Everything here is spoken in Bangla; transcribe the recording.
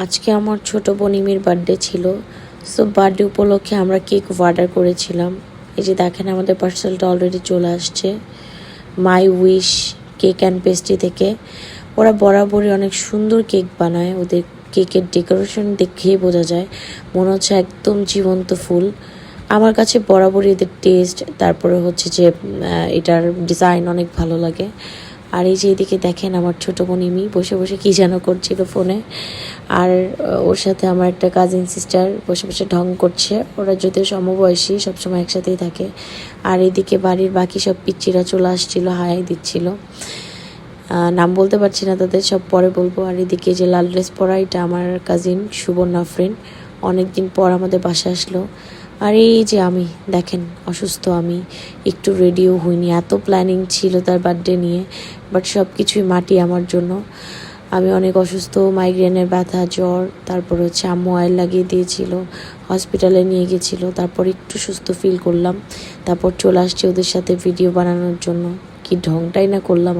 আজকে আমার ছোট বোনিমির বার্থডে ছিল। সো বার্থডে উপলক্ষে আমরা কেক অর্ডার করেছিলাম। এই যে দেখেন আমাদের পার্সেলটা অলরেডি চলে আসছে মাই উইশ কেক অ্যান্ড পেস্ট্রি থেকে। ওরা বরাবরই অনেক সুন্দর কেক বানায়, ওদের কেকের ডেকোরেশন দেখেই বোঝা যায় মনে হচ্ছে একদম জীবন্ত ফুল। আমার কাছে বরাবরই এদের টেস্ট, তারপরে হচ্ছে যে এটার ডিজাইন অনেক ভালো লাগে। আর এই যে এদিকে দেখেন আমার ছোটো বোন ইমি বসে বসে কী যেন করছিল ফোনে, আর ওর সাথে আমার একটা কাজিন সিস্টার বসে বসে ঢং করছে। ওরা যদিও সমবয়সী, সবসময় একসাথেই থাকে। আর এদিকে বাড়ির বাকি সব পিচ্চিরা চলে আসছিলো, হাই দিচ্ছিল। নাম বলতে পারছি না তাদের, সব পরে বলবো। আর এদিকে যে লাল ড্রেস পরা, এটা আমার কাজিন সুবর্ণা ফ্রেন্ড, অনেকদিন পর আমাদের বাসায় আসলো। আর এই যে আমি দেখেন অসুস্থ, আমি একটু রেডিও হইনি, এত প্ল্যানিং ছিল তার বার্থডে নিয়ে, বাট সব কিছুই মাটি আমার জন্য। আমি অনেক অসুস্থ, মাইগ্রেনের ব্যথা, জ্বর, তারপর হচ্ছে আম্মু অয়েল লাগিয়ে দিয়েছিল, হসপিটালে নিয়ে গেছিলো, তারপর একটু সুস্থ ফিল করলাম, তারপর চলে আসছি ওদের সাথে ভিডিও বানানোর জন্য। কি ঢংটাই না করলাম।